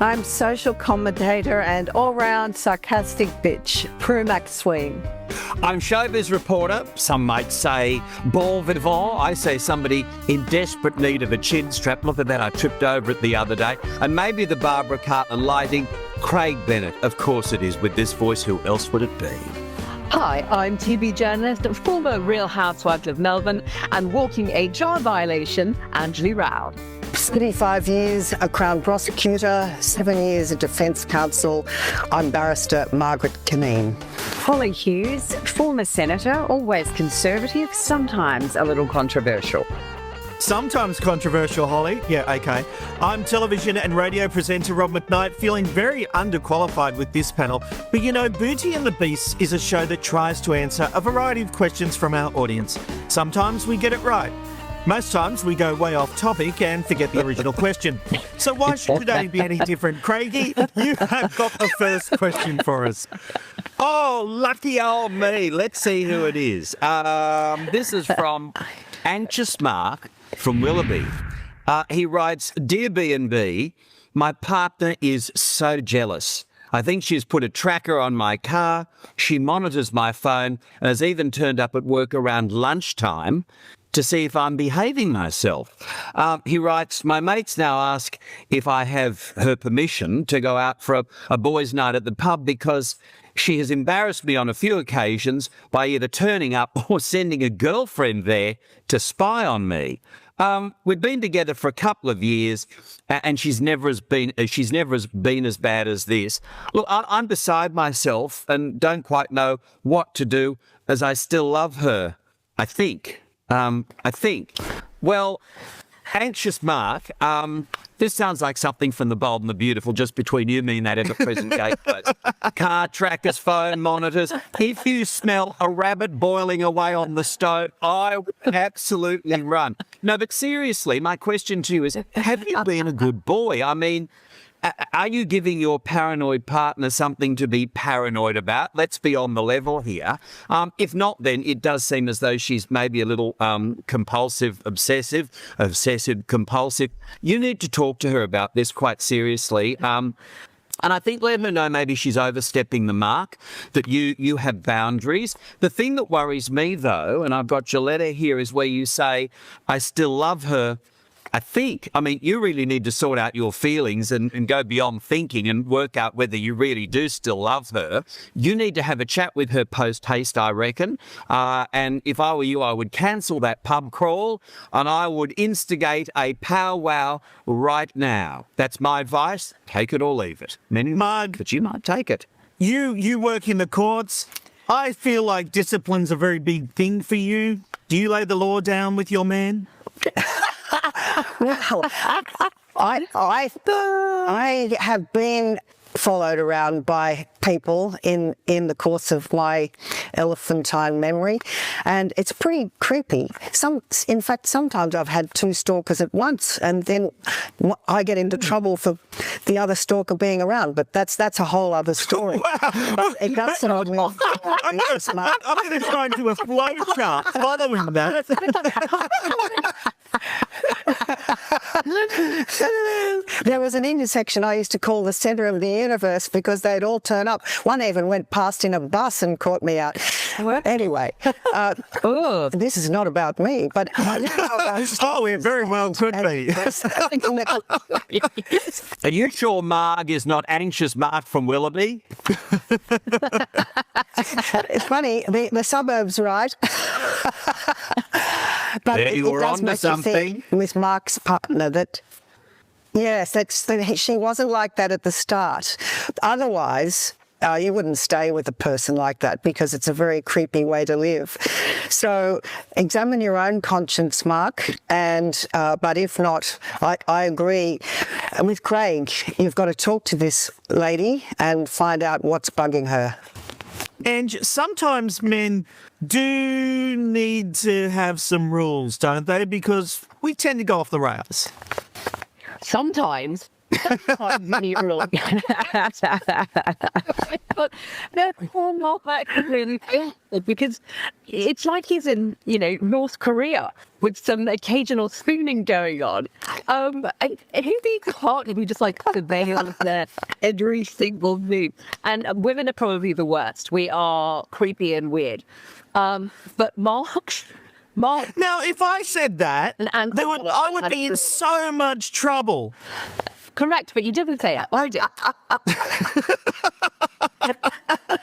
I'm social commentator and all-round sarcastic bitch, Prue MacSween. I'm showbiz reporter. Some might say bon vivant. I say somebody in desperate need of a chin strap. Look at that, I tripped over it the other day. And maybe the Barbara Cartland lighting. Craig Bennett, of course it is. With this voice, who else would it be? Hi, I'm TV journalist, former Real Housewife of Melbourne, and walking a job violation, Anjali Rao. 35 years a Crown prosecutor, 7 years a defence counsel. I'm barrister Margaret Cunneen. Hollie Hughes, former senator, always conservative, sometimes a little controversial. Sometimes controversial, Hollie. Yeah, okay. I'm television and radio presenter Rob McKnight, feeling very underqualified with this panel. But you know, Beauty and the Beast is a show that tries to answer a variety of questions from our audience. Sometimes we get it right. Most times we go way off topic and forget the original question. So why should today be any different? Craigie, you have got the first question for us. Oh, lucky old me. Let's see who it is. This is from Anxious Mark from Willoughby. He writes, Dear B&B, my partner is so jealous. I think she's put a tracker on my car. She monitors my phone and has even turned up at work around lunchtime to see if I'm behaving myself. He writes, my mates now ask if I have her permission to go out for a boys' night at the pub because she has embarrassed me on a few occasions by either turning up or sending a girlfriend there to spy on me. We've been together for a couple of years, and she's never been as bad as this. Look, I'm beside myself and don't quite know what to do, as I still love her. I think. Well, Anxious Mark, this sounds like something from The Bold and the Beautiful, just between you, me, and that ever-present gatepost. Car trackers, phone monitors. If you smell a rabbit boiling away on the stove, I would absolutely run. No, but seriously, my question to you is, have you been a good boy? I mean, are you giving your paranoid partner something to be paranoid about? Let's be on the level here. If not, then it does seem as though she's maybe a little compulsive, obsessive compulsive. You need to talk to her about this quite seriously. And I think let her know maybe she's overstepping the mark, that you have boundaries. The thing that worries me, though, and I've got your letter here, is where you say, I still love her. I mean, you really need to sort out your feelings and go beyond thinking and work out whether you really do still love her. You need to have a chat with her post-haste, I reckon. And if I were you, I would cancel that pub crawl and I would instigate a powwow right now. That's my advice. Take it or leave it. Marg, But you might take it. you work in the courts. I feel like discipline's a very big thing for you. Do you lay the law down with your man? Well, I have been followed around by people in the course of my elephantine memory, and it's pretty creepy. In fact, sometimes I've had two stalkers at once, and then I get into trouble for the other stalker being around. But that's a whole other story. But it does sound like I'm going to try and do a flow chart following that. There was an intersection I used to call the centre of the universe because they'd all turn up. One even went past in a bus and caught me out. Anyway, this is not about me, but Oh, it very well could be. Are you sure Marg is not Anxious Mark from Willoughby? It's funny, the suburbs, right? But There you it were does onto make you something. think with Mark's partner that, yes, she wasn't like that at the start. Otherwise, you wouldn't stay with a person like that because it's a very creepy way to live. So examine your own conscience, Mark, and but if not, I agree with Craig. You've got to talk to this lady and find out what's bugging her. And sometimes men do need to have some rules, don't they? Because we tend to go off the rails. Sometimes But no, poor Mark really, because it's like he's in, North Korea with some occasional spooning going on. And he needs a partner who just like surveils their every single move. And women are probably the worst. We are creepy and weird. But Mark. Now, if I said that, I would be in so much trouble. Correct, but you didn't say it. I did.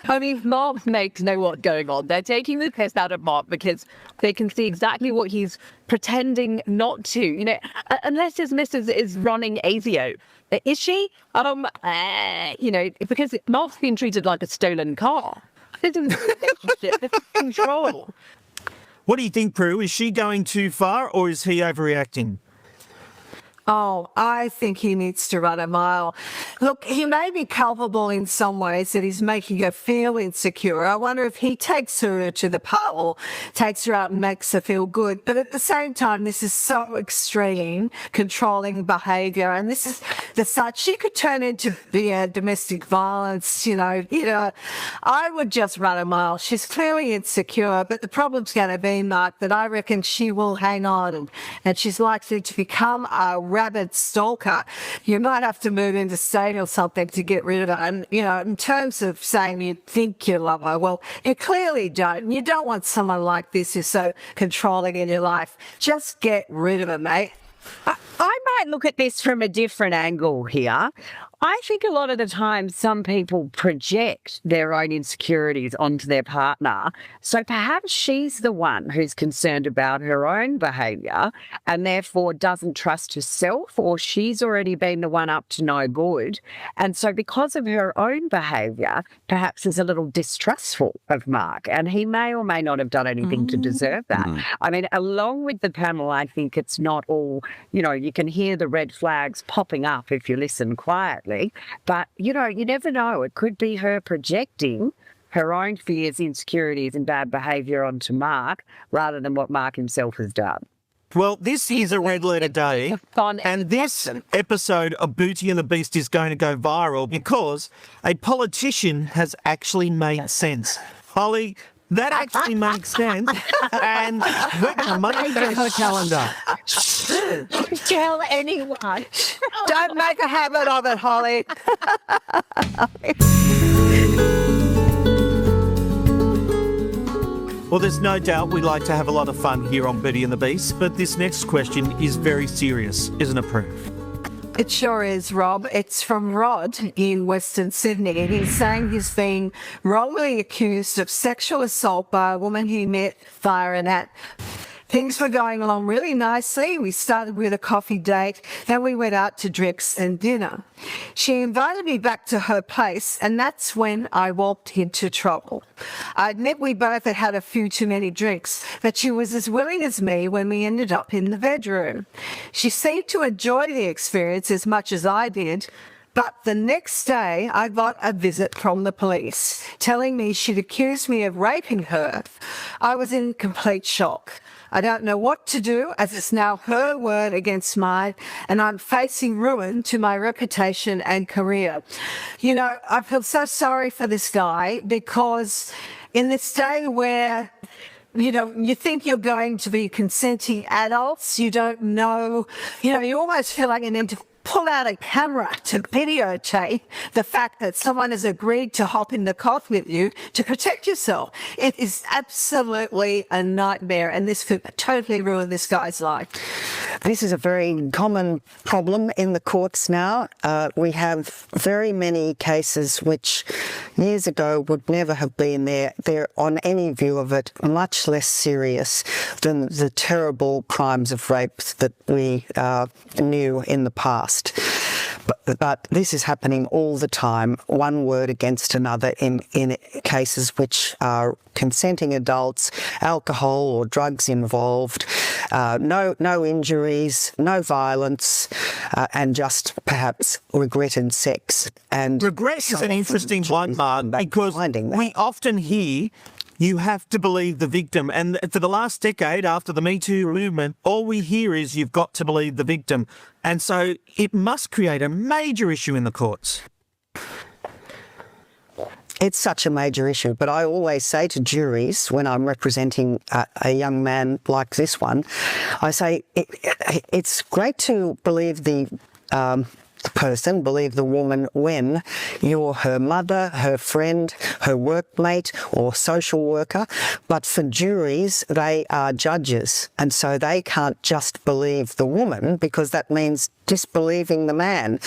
I mean, Mark makes know what's going on. They're taking the piss out of Mark because they can see exactly what he's pretending not to. Unless his missus is running ASIO. Is she? Because Mark's been treated like a stolen car. This is relationship. This is control. What do you think, Prue? Is she going too far or is he overreacting? Oh, I think he needs to run a mile. Look, he may be culpable in some ways that he's making her feel insecure. I wonder if he takes her to the pub or takes her out and makes her feel good. But at the same time, this is so extreme, controlling behaviour. And this is the such she could turn into domestic violence, I would just run a mile. She's clearly insecure, but the problem's going to be, Mark, that I reckon she will hang on and she's likely to become a rabid stalker. You might have to move into state or something to get rid of her. And, in terms of saying you think you love her, well, you clearly don't. You don't want someone like this who's so controlling in your life. Just get rid of her, mate. I might look at this from a different angle here. I think a lot of the time some people project their own insecurities onto their partner. So perhaps she's the one who's concerned about her own behaviour and therefore doesn't trust herself, or she's already been the one up to no good. And so because of her own behaviour, perhaps is a little distrustful of Mark. And he may or may not have done anything to deserve that. I mean, along with the panel, I think it's not all, you can hear the red flags popping up if you listen quietly. But, you never know. It could be her projecting her own fears, insecurities and bad behaviour onto Mark rather than what Mark himself has done. Well, this is a red letter day, and this episode of Beauty and the Beast is going to go viral because a politician has actually made sense. Hollie, that actually makes sense, and we're going to make that her calendar. Tell anyone. Don't make a habit of it, Hollie. Well, there's no doubt we like to have a lot of fun here on Beauty and the Beast, but this next question is very serious, isn't it, Prue? It sure is, Rob. It's from Rod in Western Sydney. He's saying he's been wrongly accused of sexual assault by a woman he met via an app. Things were going along really nicely. We started with a coffee date, then we went out to drinks and dinner. She invited me back to her place, and that's when I walked into trouble. I admit we both had had a few too many drinks, but she was as willing as me when we ended up in the bedroom. She seemed to enjoy the experience as much as I did. But the next day, I got a visit from the police telling me she'd accused me of raping her. I was in complete shock. I don't know what to do, as it's now her word against mine, and I'm facing ruin to my reputation and career. I feel so sorry for this guy, because in this day where you think you're going to be consenting adults, you don't know, you almost feel like you need to pull out a camera to videotape the fact that someone has agreed to hop in the car with you to protect yourself. It is absolutely a nightmare, and this could totally ruin this guy's life. This is a very common problem in the courts now. We have very many cases which years ago would never have been there. They're, on any view of it, much less serious than the terrible crimes of rape that we knew in the past. But this is happening all the time, one word against another in cases which are consenting adults, alcohol or drugs involved, no injuries, no violence, and just perhaps regretted sex. And regret is an interesting one, Mark, because we often hear you have to believe the victim. And for the last decade, after the Me Too movement, all we hear is you've got to believe the victim. And so it must create a major issue in the courts. It's such a major issue, but I always say to juries when I'm representing a young man like this one, I say it's great to believe the person, believe the woman when you're her mother, her friend, her workmate or social worker. But for juries, they are judges. And so they can't just believe the woman because that means disbelieving the man.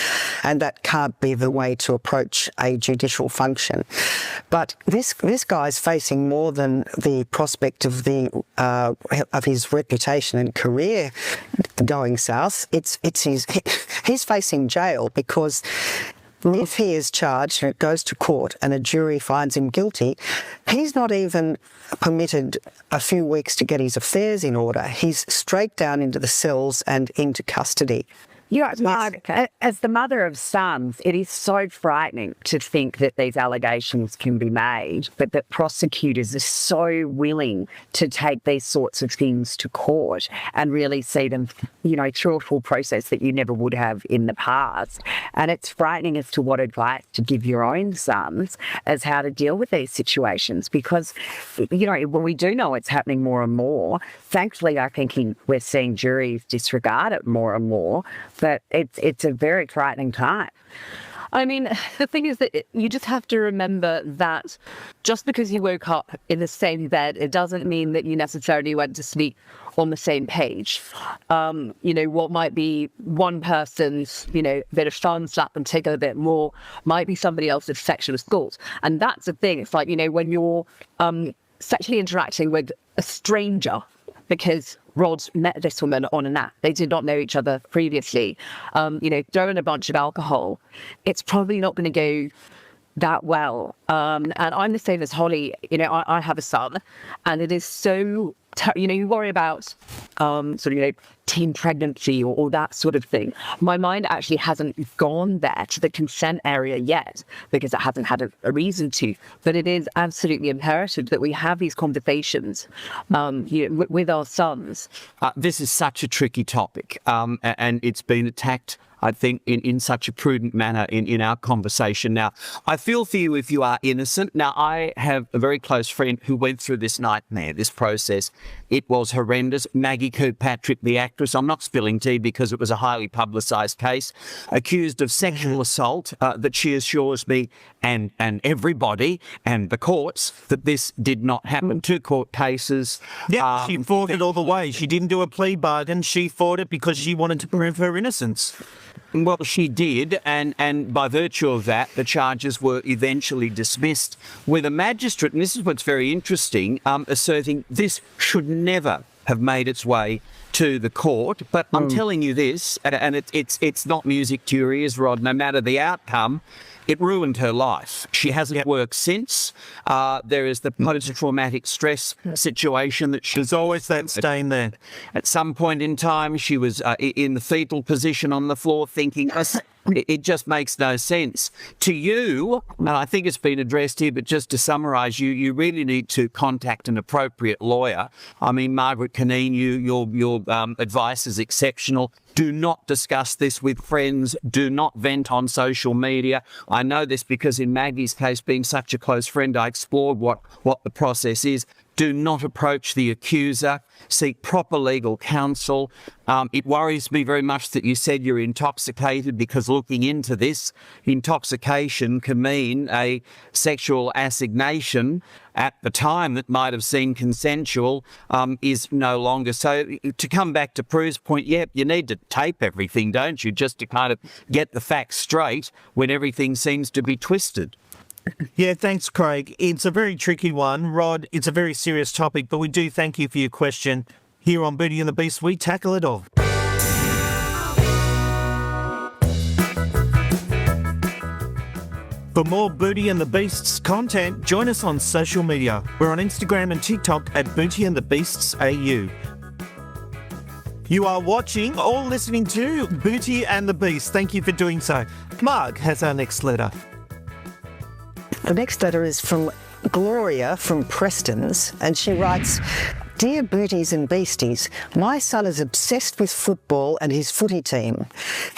And that can't be the way to approach a judicial function. But this guy's facing more than the prospect of his reputation and career going south. He's facing jail because if he is charged and it goes to court and a jury finds him guilty, he's not even permitted a few weeks to get his affairs in order. He's straight down into the cells and into custody. You know, Margaret, as the mother of sons, it is so frightening to think that these allegations can be made, but that prosecutors are so willing to take these sorts of things to court and really see them, you know, through a full process that you never would have in the past. And it's frightening as to what advice to give your own sons as how to deal with these situations because, you know, when we do know it's happening more and more, thankfully I think we're seeing juries disregard it more and more. But it's a very frightening time. I mean, the thing is that you just have to remember that just because you woke up in the same bed, it doesn't mean that you necessarily went to sleep on the same page. You know, what might be one person's, you know, bit of fun, slap them, take a bit more, might be somebody else's sexual assault. And that's the thing. It's like, you know, when you're sexually interacting with a stranger, because Rod met this woman on an app. They did not know each other previously. You know, throw in a bunch of alcohol, it's probably not going to go that well. And I'm the same as Hollie. You know, I have a son, and it is so, you know, you worry about sort of, you know, teen pregnancy or that sort of thing. My mind actually hasn't gone there to the consent area yet because it hasn't had a reason to. But it is absolutely imperative that we have these conversations you know, with our sons. This is such a tricky topic, and it's been attacked, I think, in such a prudent manner in our conversation. Now, I feel for you if you are innocent. Now, I have a very close friend who went through this nightmare, this process. It was horrendous. Maggie Kirkpatrick, the actress, I'm not spilling tea because it was a highly publicised case, accused of sexual assault, that she assures me and everybody and the courts that this did not happen. 2 court cases. Yeah, she fought it all the way. She didn't do a plea bargain. She fought it because she wanted to prove her innocence. Well, she did, and by virtue of that, the charges were eventually dismissed with a magistrate, and this is what's very interesting, asserting this should never have made its way to the court. But I'm telling you this, and it's not music to your ears, Rod, no matter the outcome, it ruined her life. She hasn't worked since. There is the post-traumatic stress situation that there's always that stain there. At some point in time, she was in the fetal position on the floor thinking, it just makes no sense. To you, and I think it's been addressed here, but just to summarise, you really need to contact an appropriate lawyer. I mean, Margaret, Cunneen, your advice is exceptional. Do not discuss this with friends. Do not vent on social media. I know this because in Maggie's case, being such a close friend, I explored what the process is. Do not approach the accuser. Seek proper legal counsel. It worries me very much that you said you're intoxicated because looking into this, intoxication can mean a sexual assignation at the time that might have seemed consensual is no longer. So to come back to Prue's point, yeah, you need to tape everything, don't you, just to kind of get the facts straight when everything seems to be twisted. Yeah, thanks, Craig. It's a very tricky one. Rod, it's a very serious topic, but we do thank you for your question. Here on Beauty and the Beast, we tackle it all. For more Beauty and the Beasts content, join us on social media. We're on Instagram and TikTok at Beauty and the Beasts AU. You are watching or listening to Beauty and the Beast. Thank you for doing so. Marg has our next letter. The next letter is from Gloria from Preston's, and she writes, "Dear Beauties and Beasties, my son is obsessed with football and his footy team.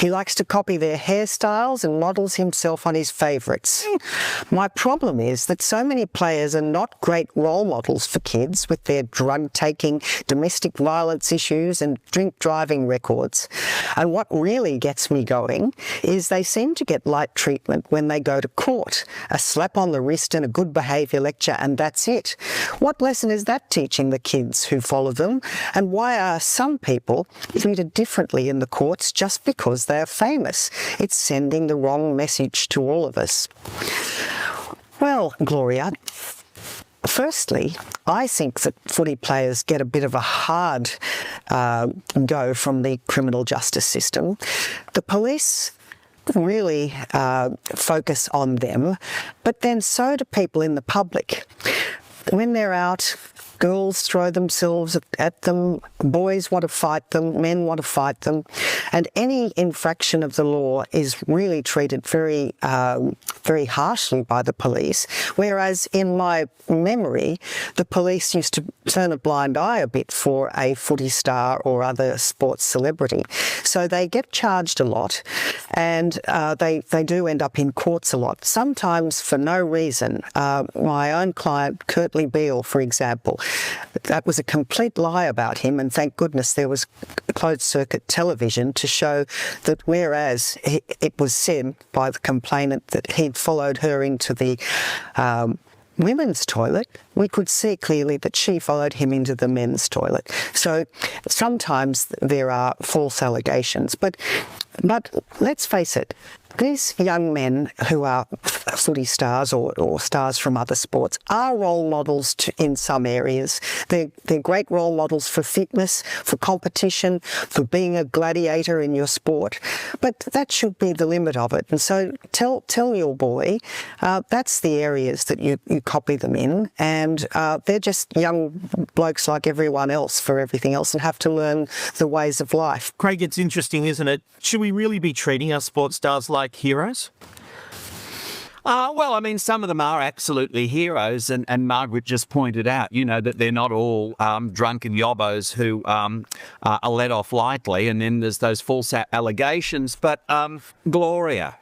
He likes to copy their hairstyles and models himself on his favourites. My problem is that so many players are not great role models for kids with their drug-taking, domestic violence issues and drink-driving records. And what really gets me going is they seem to get light treatment when they go to court. A slap on the wrist and a good behaviour lecture, and that's it. What lesson is that teaching the kids who follow them? And why are some people treated differently in the courts just because they are famous? It's sending the wrong message to all of us." Well, Gloria, firstly, I think that footy players get a bit of a hard go from the criminal justice system. The police really focus on them, but then so do people in the public. When they're out, girls throw themselves at them, boys want to fight them, men want to fight them, and any infraction of the law is really treated very, very harshly by the police, whereas in my memory, the police used to turn a blind eye a bit for a footy star or other sports celebrity. So they get charged a lot, and they do end up in courts a lot, sometimes for no reason. My own client, Curtly Beale, for example, that was a complete lie about him, and thank goodness there was closed-circuit television to show that whereas it was said by the complainant that he'd followed her into the women's toilet, we could see clearly that she followed him into the men's toilet. So sometimes there are false allegations, but let's face it, these young men who are footy stars or stars from other sports are role models in some areas. They're great role models for fitness, for competition, for being a gladiator in your sport. But that should be the limit of it. And so tell your boy that's the areas that you copy them in, and they're just young blokes like everyone else for everything else and have to learn the ways of life. Craig, it's interesting, isn't it? Should we really be treating our sports stars like heroes? Well, I mean, some of them are absolutely heroes, and Margaret just pointed out, that they're not all drunken yobbos who are let off lightly, and then there's those false allegations. But Gloria,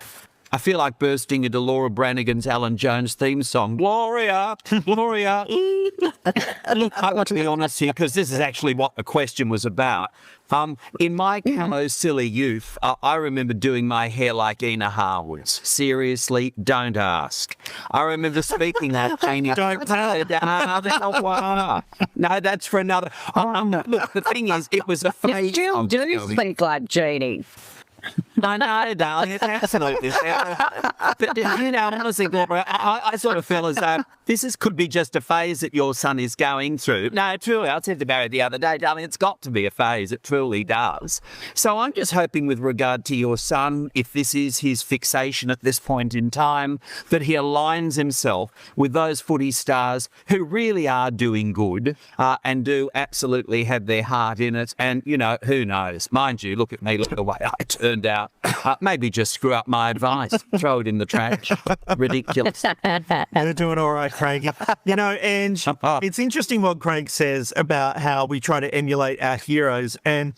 I feel like bursting into Laura Branigan's Alan Jones theme song. Gloria, Gloria. I want to be honest here, because this is actually what the question was about. In my callow, silly youth, I remember doing my hair like Ina Harwood's. Seriously, don't ask. I remember speaking that. No, that's for another. Look, the thing is, it was a phase. You still do speak like Jeannie. No, darling, absolutely. But, honestly, Barbara, I sort of feel as though this could be just a phase that your son is going through. No, truly, I said to Barry the other day, darling, it's got to be a phase. It truly does. So I'm just hoping with regard to your son, if this is his fixation at this point in time, that he aligns himself with those footy stars who really are doing good and do absolutely have their heart in it. And, who knows? Mind you, look at me, look at the way I turned out. Maybe just screw up my advice. Throw it in the trash. Ridiculous. You're doing all right, Craig. Ange, it's interesting what Craig says about how we try to emulate our heroes. And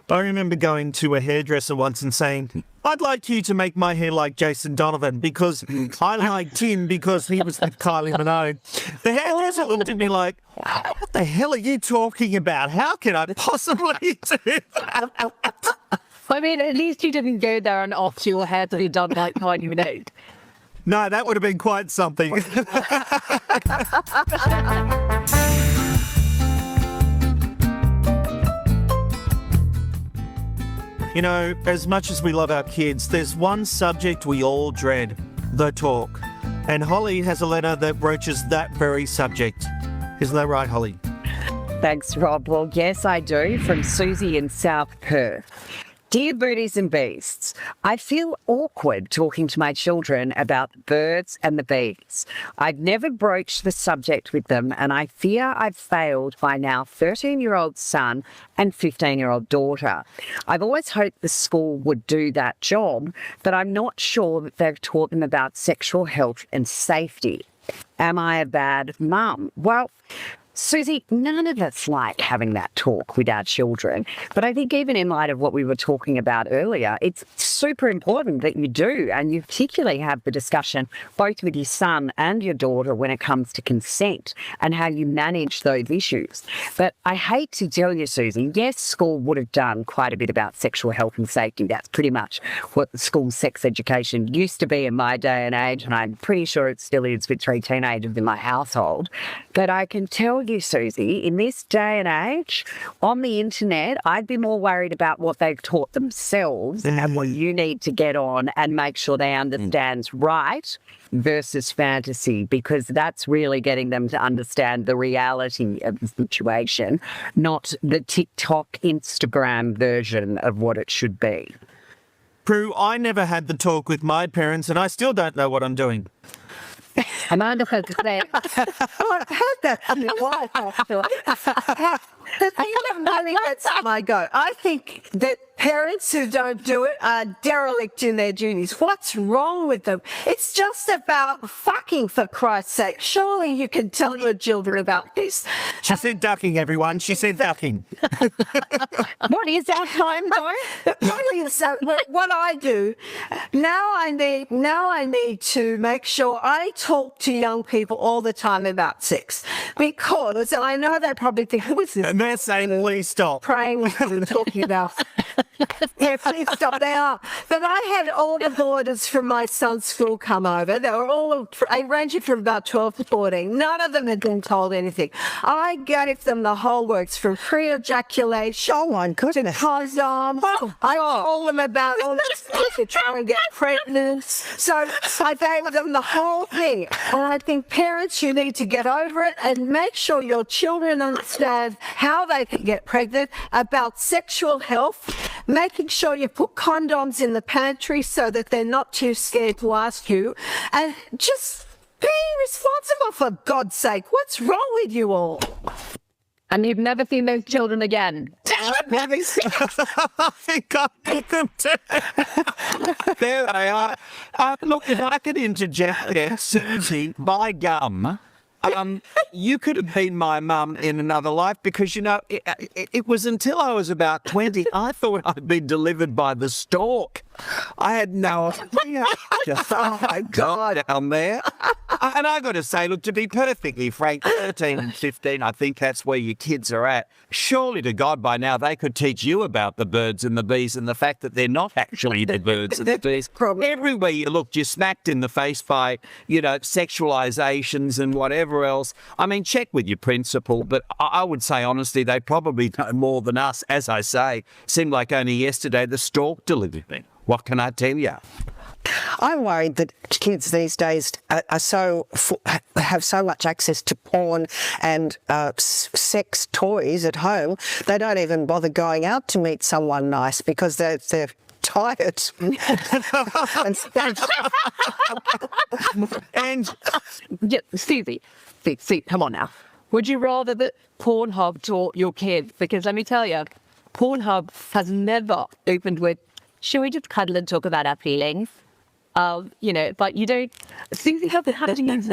I remember going to a hairdresser once and saying, I'd like you to make my hair like Jason Donovan because I liked him because he was with Kylie Minogue. The hairdresser looked at me like, what the hell are you talking about? How can I possibly do that? I mean, at least you didn't go there and off your head that you done like Kylie Minogue. No, that would have been quite something. As much as we love our kids, there's one subject we all dread, the talk. And Hollie has a letter that broaches that very subject. Isn't that right, Hollie? Thanks, Rob. Well, yes, I do, from Susie in South Perth. Dear Birdies and Beasts, I feel awkward talking to my children about birds and the bees. I've never broached the subject with them, and I fear I've failed my now 13-year-old son and 15-year-old daughter. I've always hoped the school would do that job, but I'm not sure that they've taught them about sexual health and safety. Am I a bad mum? Well, Susie, none of us like having that talk with our children. But I think even in light of what we were talking about earlier, it's super important that you do, and you particularly have the discussion both with your son and your daughter when it comes to consent and how you manage those issues. But I hate to tell you, Susie, yes, school would have done quite a bit about sexual health and safety. That's pretty much what the school sex education used to be in my day and age, and I'm pretty sure it still is with 3 teenagers in my household. But I can tell you, Susie, in this day and age, on the internet, I'd be more worried about what they've taught themselves and what you need to get on and make sure they understand right versus fantasy, because that's really getting them to understand the reality of the situation, not the TikTok, Instagram version of what it should be. Prue, I never had the talk with my parents, and I still don't know what I'm doing. Amanda has said, I heard that. My go. I think that parents who don't do it are derelict in their duties. What's wrong with them? It's just about fucking, for Christ's sake. Surely you can tell your children about this. She said ducking, everyone. She said ducking. what is our time, though? So what I do now, I need to make sure I talk to young people all the time about sex, because I know they probably think, who is this? And they're saying, please stop. Praying with them, talking about. Yeah, please stop. They are. But I had all the boarders from my son's school come over. They were all ranging from about 12 to 14. None of them had been told anything. I gave them the whole works from pre-ejaculation. Oh, my goodness. Condoms. I told them about all the stuff to try and get pregnant. So I gave them the whole thing. And I think parents, you need to get over it and make sure your children understand how they can get pregnant, about sexual health, making sure you put condoms in the pantry so that they're not too scared to ask you, and just be responsible, for God's sake. What's wrong with you all? And you've never seen those children again. I think I picked them too. There they are. Look, if I could interject there, Susie, by gum, you could have been my mum in another life, because, you know, it was until I was about 20, I thought I'd been delivered by the stork. I had no idea. Oh, my God, down there. And I got to say, look, to be perfectly frank, 13 and 15, I think that's where your kids are at. Surely to God, by now, they could teach you about the birds and the bees and the fact that they're not actually the birds and the bees. Everywhere you looked, you're smacked in the face by, you know, sexualizations and whatever else. I mean, check with your principal, but I would say, honestly, they probably know more than us. As I say, seemed like only yesterday the stork delivered me. What can I tell you? I'm worried that kids these days have so much access to porn and sex toys at home, they don't even bother going out to meet someone nice because they're tired. And Yeah, Susie, come on now. Would you rather that Pornhub taught your kids? Because let me tell you, Pornhub has never opened with, should we just cuddle and talk about our feelings? You know, but you don't. Susie hasn't had to use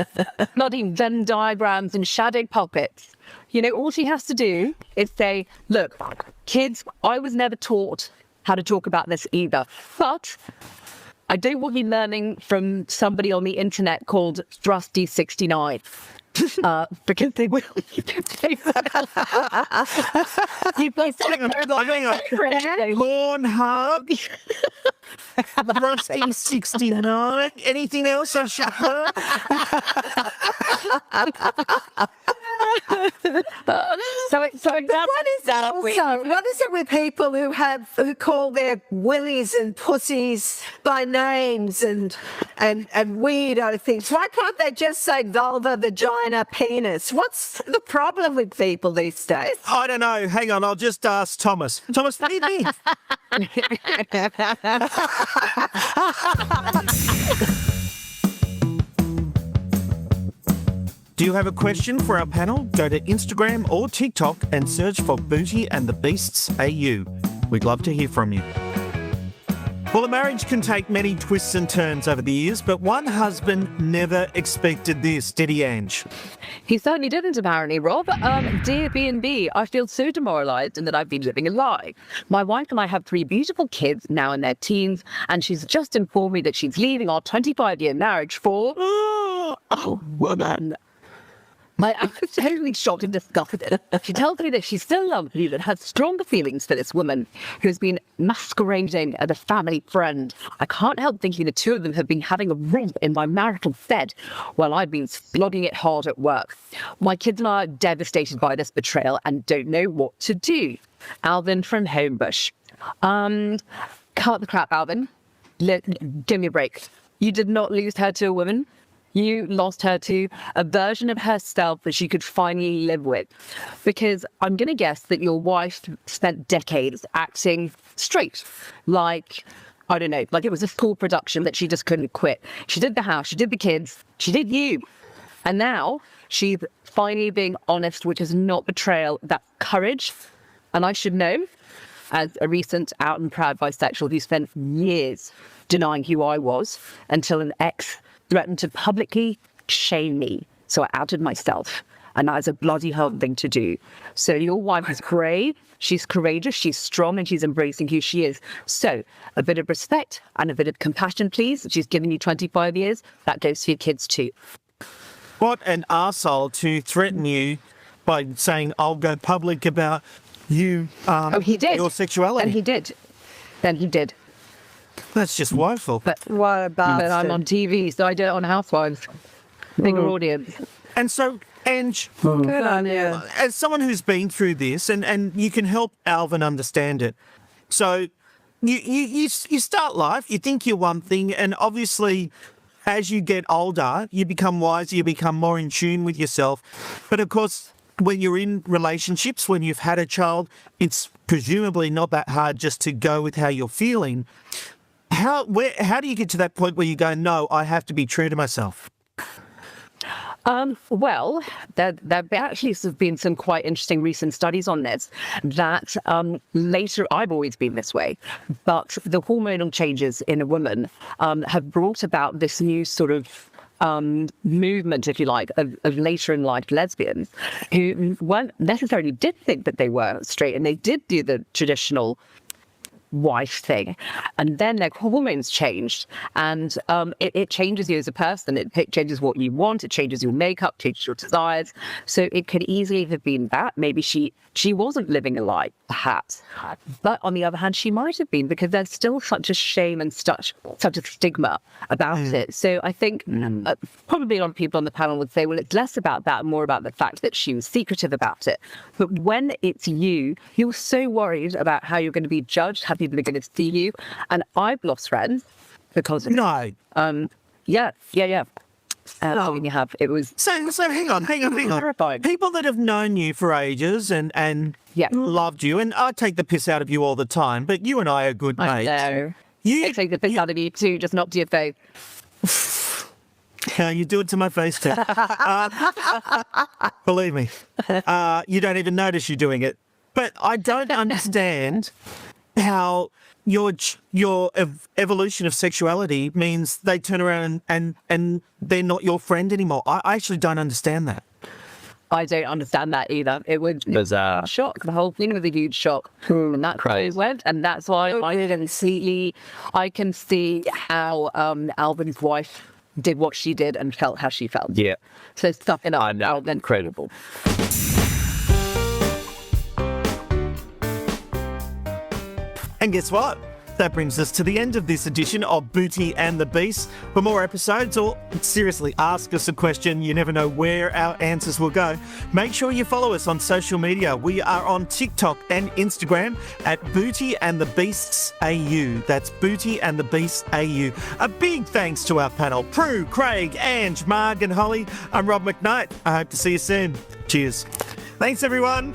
bloody Venn diagrams and shadow puppets. You know, all she has to do is say, look, kids, I was never taught how to talk about this either. But I don't want you learning from somebody on the internet called Thrusty69. Because they will. Pornhub. Rusty 69. Anything else? So what is it with people who call their willies and pussies by names and weirdo things? Why can't they just say vulva, vagina, penis? What's the problem with people these days? I don't know. Hang on, I'll just ask Thomas. Thomas, what do you think? Do you have a question for our panel? Go to Instagram or TikTok and search for Booty and the Beasts AU. We'd love to hear from you. Well, a marriage can take many twists and turns over the years, but one husband never expected this, did he, Ange? He certainly didn't, apparently, Rob. Dear B&B, I feel so demoralised in that I've been living a lie. My wife and I have 3 beautiful kids, now in their teens, and she's just informed me that she's leaving our 25-year marriage for... Oh, woman. I'm totally shocked and disgusted. She tells me that she still loves me, that has stronger feelings for this woman who has been masquerading as a family friend. I can't help thinking the two of them have been having a romp in my marital bed while I've been slogging it hard at work. My kids and I are devastated by this betrayal and don't know what to do. Alvin from Homebush. Cut the crap, Alvin. Give me a break. You did not lose her to a woman. You lost her to a version of herself that she could finally live with. Because I'm going to guess that your wife spent decades acting straight. Like, I don't know, like it was a full production that she just couldn't quit. She did the house, she did the kids, she did you. And now she's finally being honest, which is not betrayal, that's courage. And I should know, as a recent out and proud bisexual who spent years denying who I was until an ex threatened to publicly shame me. So I outed myself. And that is a bloody hard thing to do. So your wife is brave, she's courageous, she's strong, and she's embracing who she is. So a bit of respect and a bit of compassion, please. She's given you 25 years. That goes for your kids too. What an arsehole to threaten you by saying, I'll go public about you, He did. your sexuality. And he did. Then he did. That's just woeful. But What about But I'm on TV, so I did it on Housewives. Bigger audience. And so, Ange, good on you? as someone who's been through this, and you can help Alvin understand it. So you start life, you think you're one thing, and obviously as you get older, you become wiser, you become more in tune with yourself. But of course, when you're in relationships, when you've had a child, it's presumably not that hard just to go with how you're feeling. How do you get to that point where you go, no, I have to be true to myself? Well, there actually have been some quite interesting recent studies on this that later, I've always been this way, but the hormonal changes in a woman have brought about this new sort of movement, if you like, of later in life lesbians who weren't necessarily did think that they were straight, and they did do the traditional wife thing, and then their hormones changed, and it changes you as a person. It changes what you want, it changes your makeup, changes your desires. So it could easily have been that maybe she wasn't living a lie, perhaps, but on the other hand she might have been, because there's still such a shame and such a stigma about it. So I think probably a lot of people on the panel would say, well, it's less about that, more about the fact that she was secretive about it. But when it's you're so worried about how you're going to be judged, how people are going to see you. And I've lost friends because of No. Yeah. When you have, it was So hang on. terrifying. People that have known you for ages and Yeah. loved you, and I take the piss out of you all the time, but you and I are good I mates. know. You, I take the piss out of you too, just not to your face. you do it to my face too. Believe me, you don't even notice you're doing it. But I don't understand how your evolution of sexuality means they turn around and they're not your friend anymore. I actually don't understand that. I don't understand that either. It was Bizarre. a shock. The whole thing was a huge shock. And that's why it went. And that's why I can see how Alvin's wife did what she did and felt how she felt. Yeah. So stuff in I know. Alvin. Incredible. And guess what? That brings us to the end of this edition of Booty and the Beast. For more episodes, or seriously, ask us a question, you never know where our answers will go, make sure you follow us on social media. We are on TikTok and Instagram at Booty and the Beasts AU. That's Booty and the Beasts AU. A big thanks to our panel, Prue, Craig, Ange, Marg and Hollie. I'm Rob McKnight. I hope to see you soon. Cheers. Thanks, everyone.